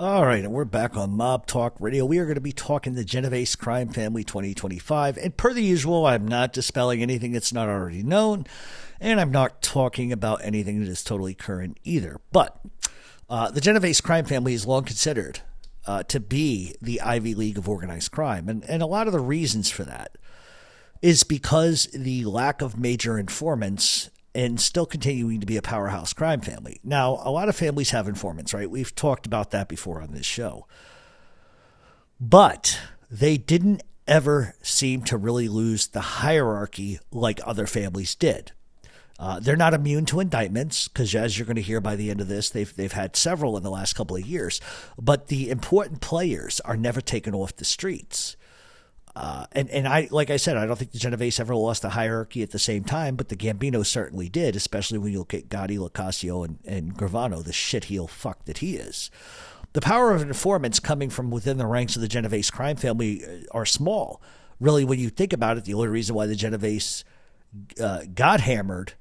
All right, and we're back on Mob Talk Radio. We are going to be talking the Genovese Crime Family 2025. And per the usual, I'm not dispelling anything that's not already known, and I'm not talking about anything that is totally current either. But the Genovese Crime Family is long considered to be the Ivy League of organized crime. And a lot of the reasons for that is because the lack of major informants and still continuing to be a powerhouse crime family. Now, a lot of families have informants, right? We've talked about that before on this show. But they didn't ever seem to really lose the hierarchy like other families did. They're not immune to indictments because, as you're going to hear by the end of this, they've had several in the last couple of years. But the important players are never taken off the streets. And I, like I said, I don't think the Genovese ever lost the hierarchy at the same time, but the Gambinos certainly did, especially when you look at Gotti, Locascio, and Gravano, the shitheel fuck that he is. The power of informants coming from within the ranks of the Genovese crime family are small. Really, when you think about it, the only reason why the Genovese got hammered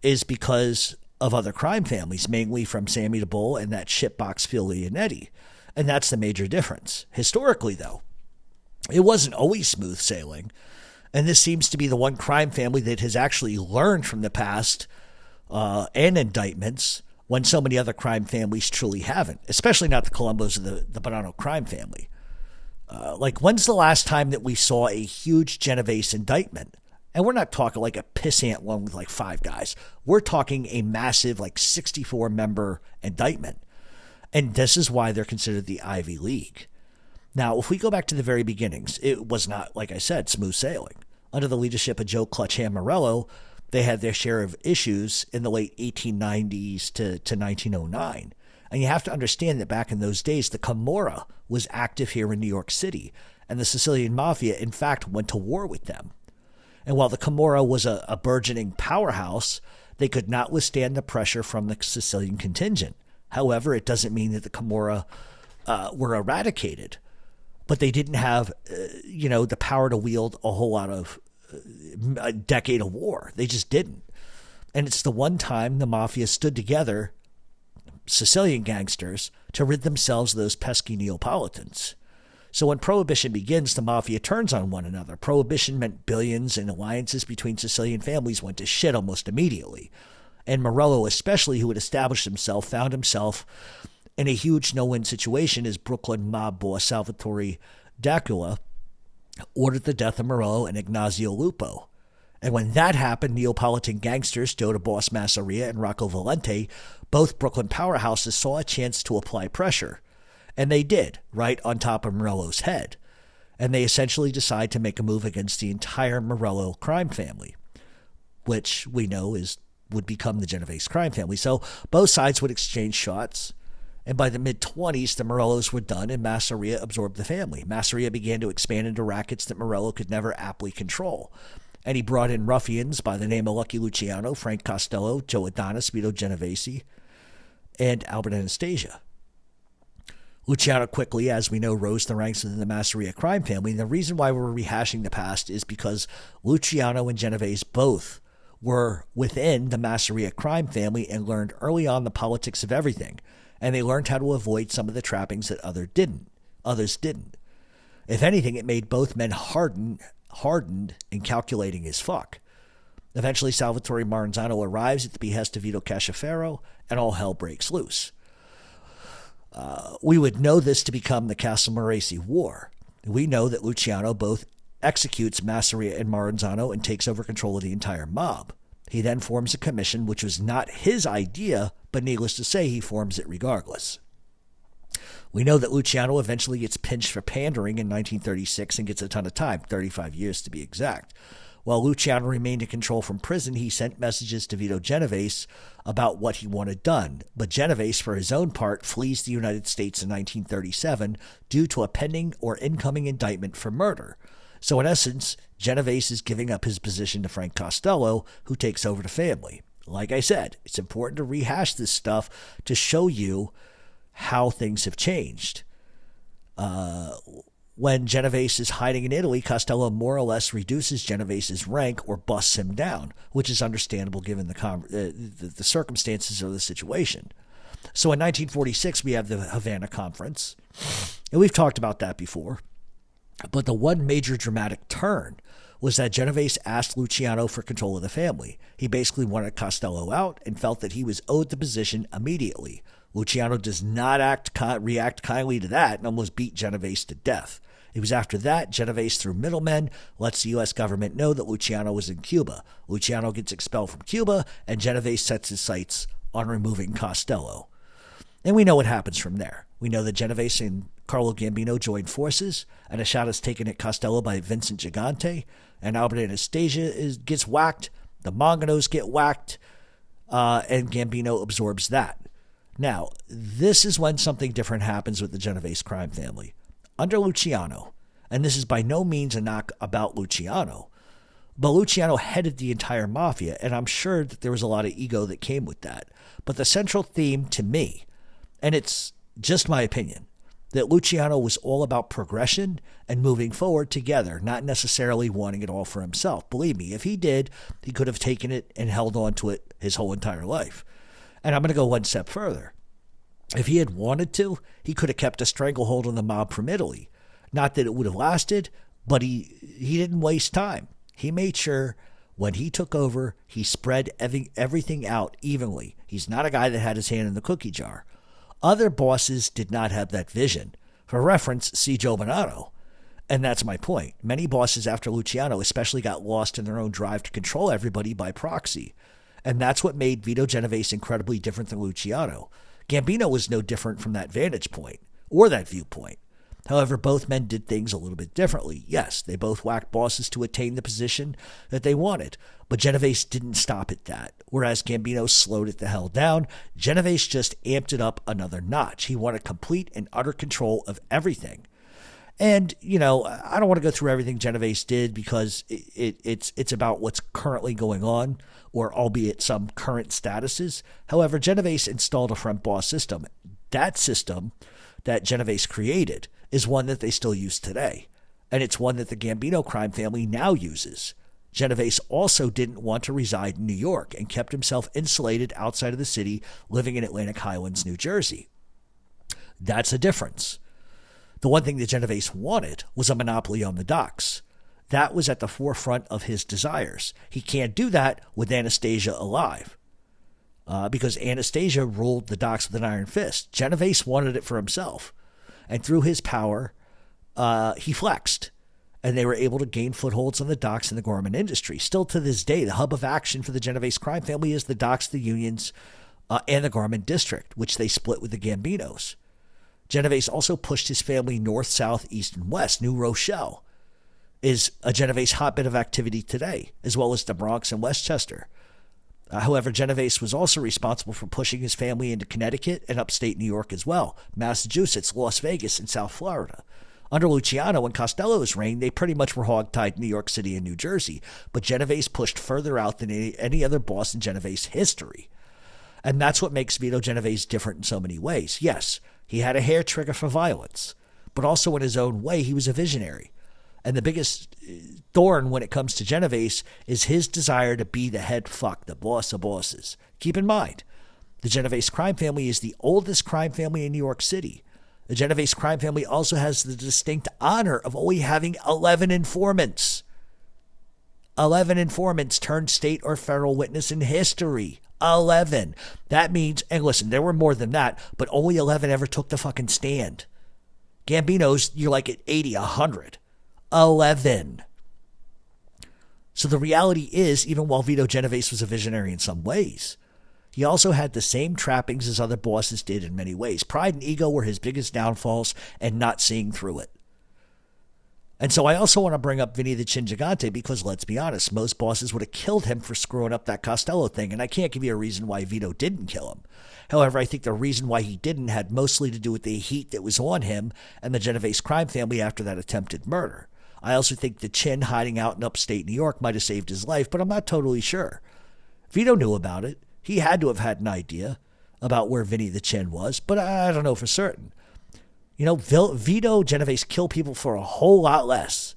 is because of other crime families, mainly from Sammy the Bull and that shitbox Phil Leonetti. And that's the major difference. Historically, though, it wasn't always smooth sailing, and this seems to be the one crime family that has actually learned from the past and indictments when so many other crime families truly haven't, especially not the Colombos or the Bonanno crime family. When's the last time that we saw a huge Genovese indictment? And we're not talking like a pissant one with like 5 guys. We're talking a massive 64-member indictment. And this is why they're considered the Ivy League. Now, if we go back to the very beginnings, it was not, like I said, smooth sailing. Under the leadership of Joe Clutch Hand Morello, they had their share of issues in the late 1890s to 1909. And you have to understand that back in those days, the Camorra was active here in New York City, and the Sicilian Mafia, in fact, went to war with them. And while the Camorra was a burgeoning powerhouse, they could not withstand the pressure from the Sicilian contingent. However, it doesn't mean that the Camorra were eradicated. But they didn't have, the power to wield a whole lot of a decade of war. They just didn't. And it's the one time the mafia stood together, Sicilian gangsters, to rid themselves of those pesky Neapolitans. So when Prohibition begins, the mafia turns on one another. Prohibition meant billions, and alliances between Sicilian families went to shit almost immediately. And Morello, especially, who had established himself, found himself in a huge no-win situation as Brooklyn mob boss Salvatore D'Aquila ordered the death of Morello and Ignazio Lupo. And when that happened, Neapolitan gangsters Joe the Boss Masseria and Rocco Valente, both Brooklyn powerhouses, saw a chance to apply pressure. And they did, right on top of Morello's head. And they essentially decide to make a move against the entire Morello crime family, which we know would become the Genovese crime family. So both sides would exchange shots. And by the mid-20s, the Morellos were done, and Masseria absorbed the family. Masseria began to expand into rackets that Morello could never aptly control. And he brought in ruffians by the name of Lucky Luciano, Frank Costello, Joe Adonis, Vito Genovese, and Albert Anastasia. Luciano quickly, as we know, rose the ranks within the Masseria crime family. And the reason why we're rehashing the past is because Luciano and Genovese both were within the Masseria crime family and learned early on the politics of everything. And they learned how to avoid some of the trappings that others didn't. If anything, it made both men hardened and calculating as fuck. Eventually, Salvatore Maranzano arrives at the behest of Vito Casciafero, and all hell breaks loose. We would know this to become the Castle Maresi War. We know that Luciano both executes Masseria and Maranzano and takes over control of the entire mob. He then forms a commission, which was not his idea, but needless to say, he forms it regardless. We know that Luciano eventually gets pinched for pandering in 1936 and gets a ton of time, 35 years to be exact. While Luciano remained in control from prison, he sent messages to Vito Genovese about what he wanted done. But Genovese, for his own part, flees the United States in 1937 due to a pending or incoming indictment for murder. So in essence, Genovese is giving up his position to Frank Costello, who takes over the family. Like I said, it's important to rehash this stuff to show you how things have changed. When Genovese is hiding in Italy, Costello more or less reduces Genovese's rank or busts him down, which is understandable given the circumstances of the situation. So in 1946, we have the Havana Conference, and we've talked about that before. But the one major dramatic turn was that Genovese asked Luciano for control of the family. He basically wanted Costello out and felt that he was owed the position immediately. Luciano does not react kindly to that and almost beat Genovese to death. It was after that, Genovese, through middlemen, lets the U.S. government know that Luciano was in Cuba. Luciano gets expelled from Cuba, and Genovese sets his sights on removing Costello. And we know what happens from there. We know that Genovese and Carlo Gambino join forces, and a shot is taken at Costello by Vincent Gigante, and Albert Anastasia gets whacked, the Monganos get whacked, and Gambino absorbs that. Now, this is when something different happens with the Genovese crime family. Under Luciano, and this is by no means a knock about Luciano, but Luciano headed the entire mafia, and I'm sure that there was a lot of ego that came with that. But the central theme to me, and it's just my opinion, that Luciano was all about progression and moving forward together, not necessarily wanting it all for himself. Believe me, if he did, he could have taken it and held on to it his whole entire life. And I'm going to go one step further. If he had wanted to, he could have kept a stranglehold on the mob from Italy. Not that it would have lasted, but he didn't waste time. He made sure when he took over, he spread everything out evenly. He's not a guy that had his hand in the cookie jar. Other bosses did not have that vision. For reference, see Joe Bonanno. And that's my point. Many bosses after Luciano especially got lost in their own drive to control everybody by proxy. And that's what made Vito Genovese incredibly different than Luciano. Gambino was no different from that vantage point or that viewpoint. However, both men did things a little bit differently. Yes, they both whacked bosses to attain the position that they wanted, but Genovese didn't stop at that. Whereas Gambino slowed it the hell down, Genovese just amped it up another notch. He wanted complete and utter control of everything. And, you know, I don't want to go through everything Genovese did because it's about what's currently going on, or albeit some current statuses. However, Genovese installed a front boss system. That system that Genovese created is one that they still use today. And it's one that the Gambino crime family now uses. Genovese also didn't want to reside in New York and kept himself insulated outside of the city, living in Atlantic Highlands, New Jersey. That's a difference. The one thing that Genovese wanted was a monopoly on the docks. That was at the forefront of his desires. He can't do that with Anastasia alive, because Anastasia ruled the docks with an iron fist. Genovese wanted it for himself. And through his power, he flexed. And they were able to gain footholds on the docks in the Gorman industry. Still to this day, the hub of action for the Genovese crime family is the docks, the unions, and the Gorman district, which they split with the Gambinos. Genovese also pushed his family north, south, east, and west. New Rochelle is a Genovese hotbed of activity today, as well as the Bronx and Westchester. However, Genovese was also responsible for pushing his family into Connecticut and upstate New York as well, Massachusetts, Las Vegas, and South Florida. Under Luciano and Costello's reign, they pretty much were hogtied New York City and New Jersey, but Genovese pushed further out than any other boss in Genovese history. And that's what makes Vito Genovese different in so many ways. Yes, he had a hair trigger for violence, but also in his own way, he was a visionary. And the biggest thorn when it comes to Genovese is his desire to be the head fuck, the boss of bosses. Keep in mind, the Genovese crime family is the oldest crime family in New York City. The Genovese crime family also has the distinct honor of only having 11 informants. 11 informants turned state or federal witness in history. 11. That means, and listen, there were more than that, but only 11 ever took the fucking stand. Gambino's, you're like at 80, 100. 11. So the reality is, even while Vito Genovese was a visionary in some ways, he also had the same trappings as other bosses did in many ways. Pride and ego were his biggest downfalls, and not seeing through it. And so I also want to bring up Vinny the Chin Gigante because, let's be honest, most bosses would have killed him for screwing up that Costello thing, and I can't give you a reason why Vito didn't kill him. However, I think the reason why he didn't had mostly to do with the heat that was on him and the Genovese crime family after that attempted murder. I also think the Chin hiding out in upstate New York might have saved his life, but I'm not totally sure. Vito knew about it. He had to have had an idea about where Vinny the Chin was, but I don't know for certain. You know, Vito Genovese killed people for a whole lot less.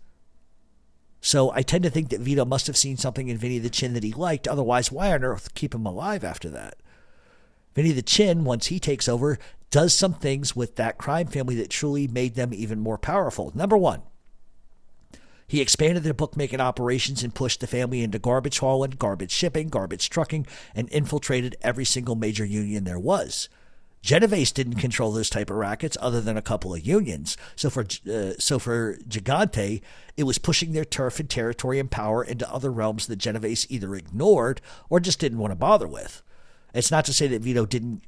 So I tend to think that Vito must have seen something in Vinny the Chin that he liked. Otherwise, why on earth keep him alive after that? Vinny the Chin, once he takes over, does some things with that crime family that truly made them even more powerful. Number one, he expanded their bookmaking operations and pushed the family into garbage hauling, garbage shipping, garbage trucking, and infiltrated every single major union there was. Genovese didn't control those type of rackets other than a couple of unions. So for Gigante, it was pushing their turf and territory and power into other realms that Genovese either ignored or just didn't want to bother with. It's not to say that Vito didn't,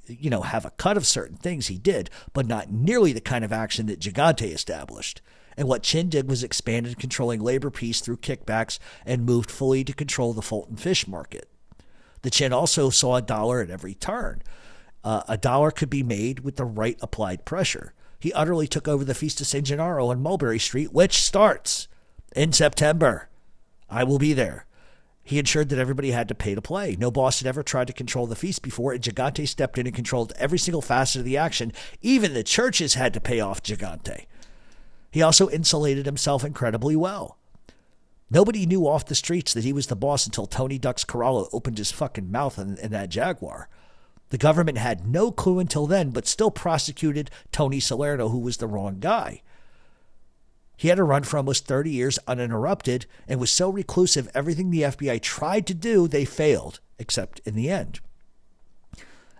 have a cut of certain things. He did, but not nearly the kind of action that Gigante established. And what Chin did was expanded controlling labor peace through kickbacks and moved fully to control the Fulton fish market. The Chin also saw a dollar at every turn. A dollar could be made with the right applied pressure. He utterly took over the Feast of St. Gennaro on Mulberry Street, which starts in September. I will be there. He ensured that everybody had to pay to play. No boss had ever tried to control the feast before, and Gigante stepped in and controlled every single facet of the action. Even the churches had to pay off Gigante. He also insulated himself incredibly well. Nobody knew off the streets that he was the boss until Tony Ducks Corallo opened his fucking mouth in that Jaguar. The government had no clue until then, but still prosecuted Tony Salerno, who was the wrong guy. He had to run for almost 30 years uninterrupted and was so reclusive, everything the FBI tried to do, they failed, except in the end.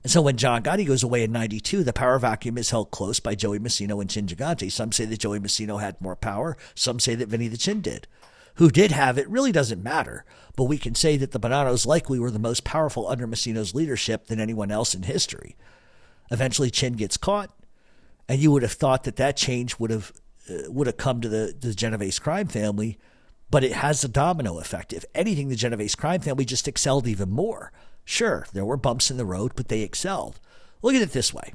And so when John Gotti goes away in 92, the power vacuum is held close by Joey Massino and Chin Gigante. Some say that Joey Massino had more power. Some say that Vinny the Chin did. Who did have it really doesn't matter, but we can say that the Bonanos likely were the most powerful under Massino's leadership than anyone else in history. Eventually, Chin gets caught, and you would have thought that change would have come to the Genovese crime family, but it has a domino effect. If anything, the Genovese crime family just excelled even more. Sure, there were bumps in the road, but they excelled. Look at it this way.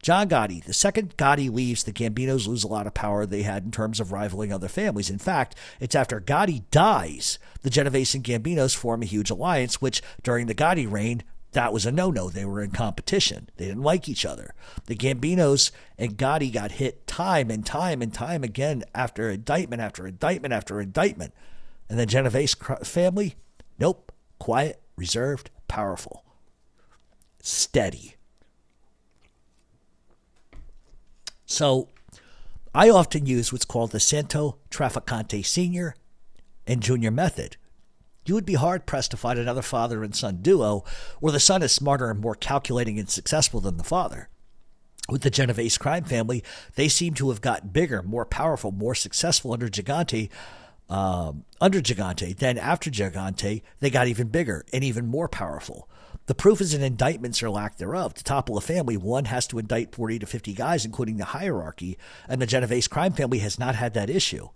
John Gotti, the second Gotti leaves, the Gambinos lose a lot of power they had in terms of rivaling other families. In fact, it's after Gotti dies, the Genovese and Gambinos form a huge alliance, which during the Gotti reign, that was a no-no. They were in competition. They didn't like each other. The Gambinos and Gotti got hit time and time and time again after indictment after indictment after indictment. And the Genovese family, nope, quiet, reserved, powerful, steady. So I often use what's called the Santo Trafficante Senior and Junior method. You would be hard-pressed to find another father and son duo where the son is smarter and more calculating and successful than the father. With the Genovese crime family, they seem to have gotten bigger, more powerful, more successful under Gigante. Then after Gigante, they got even bigger and even more powerful. The proof is in indictments or lack thereof. To topple a family, one has to indict 40 to 50 guys, including the hierarchy, and the Genovese crime family has not had that issue.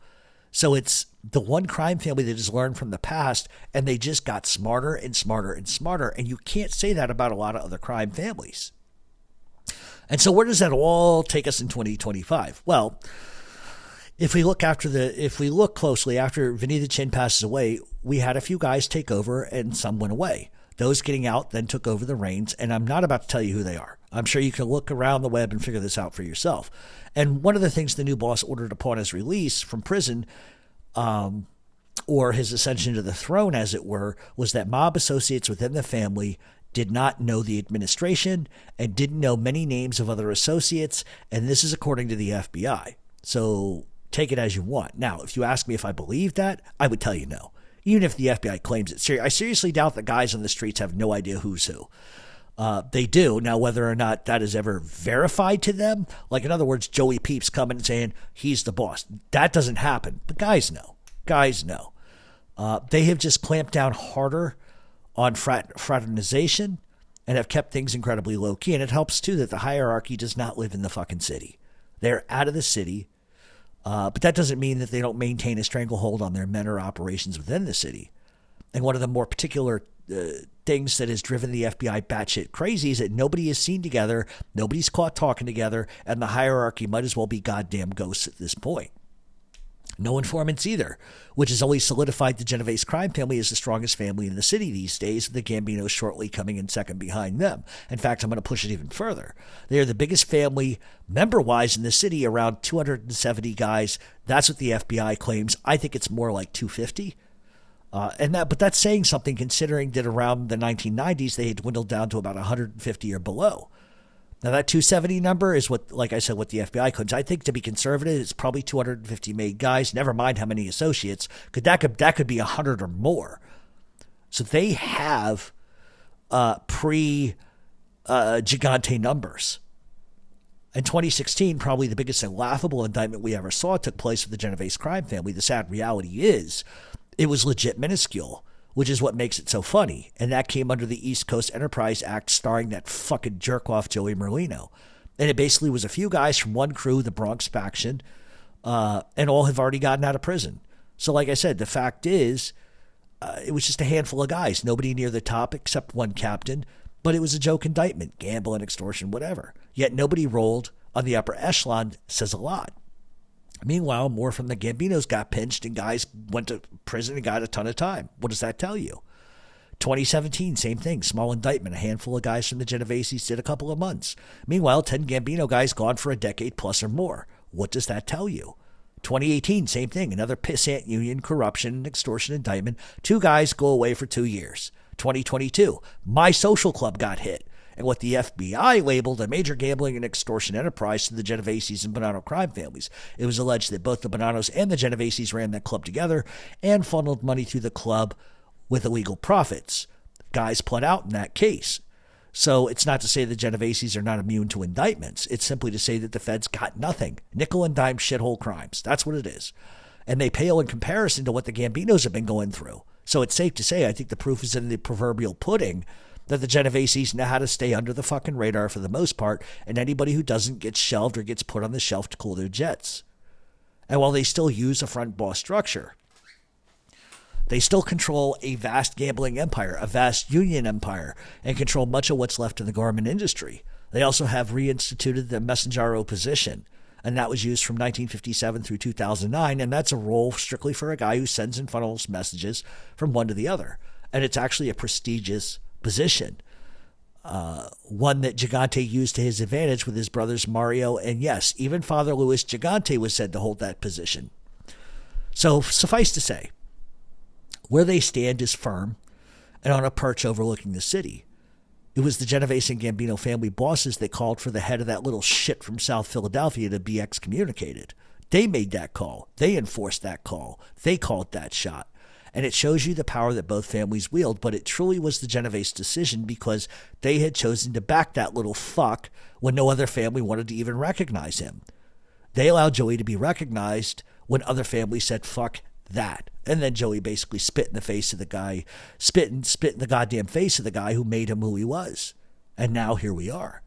So it's the one crime family that has learned from the past, and they just got smarter and smarter and smarter, and you can't say that about a lot of other crime families. And so where does that all take us in 2025? Well, if we look closely, after Vinny the Chin passes away, we had a few guys take over and some went away. Those getting out then took over the reins, and I'm not about to tell you who they are. I'm sure you can look around the web and figure this out for yourself. And one of the things the new boss ordered upon his release from prison, or his ascension to the throne, as it were, was that mob associates within the family did not know the administration and didn't know many names of other associates, and this is according to the FBI. So take it as you want. Now, if you ask me if I believe that, I would tell you no. Even if the FBI claims it. I seriously doubt that guys on the streets have no idea who's who. They do. Now, whether or not that is ever verified to them, like in other words, Joey Peeps coming and saying he's the boss, that doesn't happen. But guys know. They have just clamped down harder on fraternization and have kept things incredibly low key. And it helps too that the hierarchy does not live in the fucking city. They're out of the city. But that doesn't mean that they don't maintain a stranglehold on their men or operations within the city. And one of the more particular things that has driven the FBI batshit crazy is that nobody is seen together, nobody's caught talking together, and the hierarchy might as well be goddamn ghosts at this point. No informants either, which has only solidified the Genovese crime family as the strongest family in the city these days, with the Gambinos shortly coming in second behind them. In fact, I'm going to push it even further. They are the biggest family member-wise in the city, around 270 guys. That's what the FBI claims. I think it's more like 250. But that's saying something considering that around the 1990s they had dwindled down to about 150 or below. Now that 270 number is what, like I said, what the FBI claims. I think to be conservative, it's probably 250 made guys. Never mind how many associates. That could be 100 or more. So they have pre-Gigante numbers. In 2016, probably the biggest and laughable indictment we ever saw took place with the Genovese crime family. The sad reality is it was legit minuscule, which is what makes it so funny. And that came under the East Coast Enterprise Act starring that fucking jerk-off Joey Merlino. And it basically was a few guys from one crew, the Bronx faction, and all have already gotten out of prison. So like I said, the fact is it was just a handful of guys, nobody near the top except one captain, but it was a joke indictment, gambling, extortion, whatever. Yet nobody rolled on the upper echelon says a lot. Meanwhile, more from the Gambinos got pinched and guys went to prison and got a ton of time. What does that tell you? 2017, same thing. Small indictment. A handful of guys from the Genoveses did a couple of months. Meanwhile, 10 Gambino guys gone for a decade plus or more. What does that tell you? 2018, same thing. Another pissant union, corruption, and extortion indictment. 2 guys go away for 2 years. 2022, My Social Club got hit. And what the FBI labeled a major gambling and extortion enterprise to the Genoveses and Bonanno crime families. It was alleged that both the Bonannos and the Genoveses ran that club together and funneled money through the club with illegal profits. Guys pled out in that case. So it's not to say the Genoveses are not immune to indictments. It's simply to say that the feds got nothing. Nickel and dime shithole crimes. That's what it is. And they pale in comparison to what the Gambinos have been going through. So it's safe to say, I think the proof is in the proverbial pudding, that the Genoveses know how to stay under the fucking radar for the most part, and anybody who doesn't gets shelved or gets put on the shelf to cool their jets. And while they still use a front boss structure, they still control a vast gambling empire, a vast union empire, and control much of what's left in the garment industry. They also have reinstituted the Messengero position, and that was used from 1957 through 2009, and that's a role strictly for a guy who sends and funnels messages from one to the other. And it's actually a prestigious position, one that Gigante used to his advantage with his brothers Mario, and yes, even Father Louis Gigante was said to hold that position. So suffice to say, where they stand is firm and on a perch overlooking the city. It was the Genovese and Gambino family bosses that called for the head of that little shit from South Philadelphia to be excommunicated. They made that call. They enforced that call. They called that shot. And it shows you the power that both families wield, but it truly was the Genovese decision because they had chosen to back that little fuck when no other family wanted to even recognize him. They allowed Joey to be recognized when other families said fuck that. And then Joey basically spit in the face of the guy, spit in the goddamn face of the guy who made him who he was. And now here we are.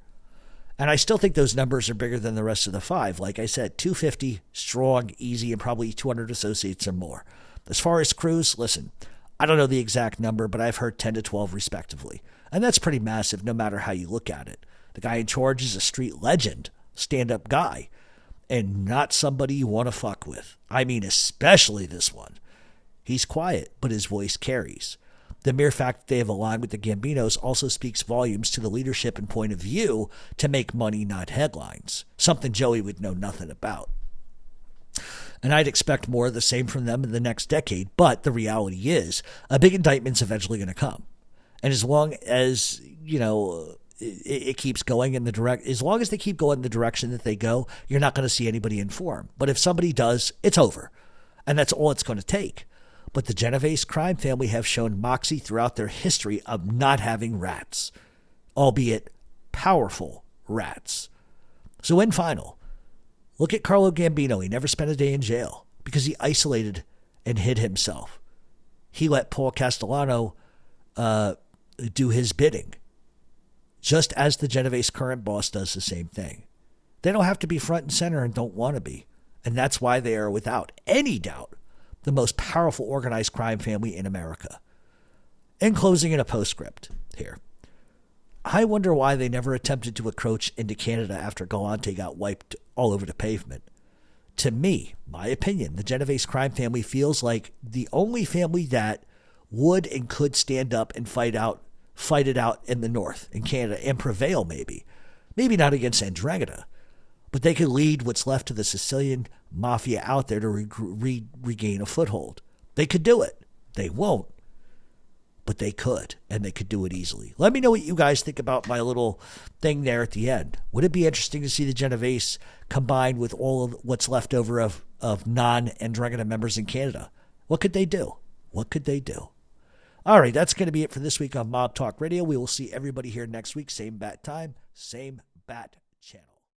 And I still think those numbers are bigger than the rest of the 5. Like I said, 250, strong, easy, and probably 200 associates or more. As far as crews, listen, I don't know the exact number, but I've heard 10 to 12 respectively. And that's pretty massive no matter how you look at it. The guy in charge is a street legend, stand-up guy, and not somebody you want to fuck with. I mean, especially this one. He's quiet, but his voice carries. The mere fact that they have aligned with the Gambinos also speaks volumes to the leadership and point of view to make money, not headlines, something Joey would know nothing about. And I'd expect more of the same from them in the next decade, but the reality is a big indictment's eventually going to come. And as long as, it keeps going in as long as they keep going in the direction that they go, you're not going to see anybody inform. But if somebody does, it's over. And that's all it's going to take. But the Genovese crime family have shown moxie throughout their history of not having rats, albeit powerful rats. So in final, look at Carlo Gambino. He never spent a day in jail because he isolated and hid himself. He let Paul Castellano do his bidding, just as the Genovese current boss does the same thing. They don't have to be front and center and don't want to be. And that's why they are, without any doubt, the most powerful organized crime family in America. In closing, in a postscript here, I wonder why they never attempted to encroach into Canada after Galante got wiped all over the pavement. To me, my opinion, the Genovese crime family feels like the only family that would and could stand up and fight it out in the north, in Canada, and prevail maybe. Maybe not against Andromeda, but they could lead what's left of the Sicilian mafia out there to regain a foothold. They could do it. They won't, but they could, and they could do it easily. Let me know what you guys think about my little thing there at the end. Would it be interesting to see the Genovese combined with all of what's left over of non-Andromeda members in Canada? What could they do? What could they do? All right, that's going to be it for this week on Mob Talk Radio. We will see everybody here next week. Same bat time, same bat channel.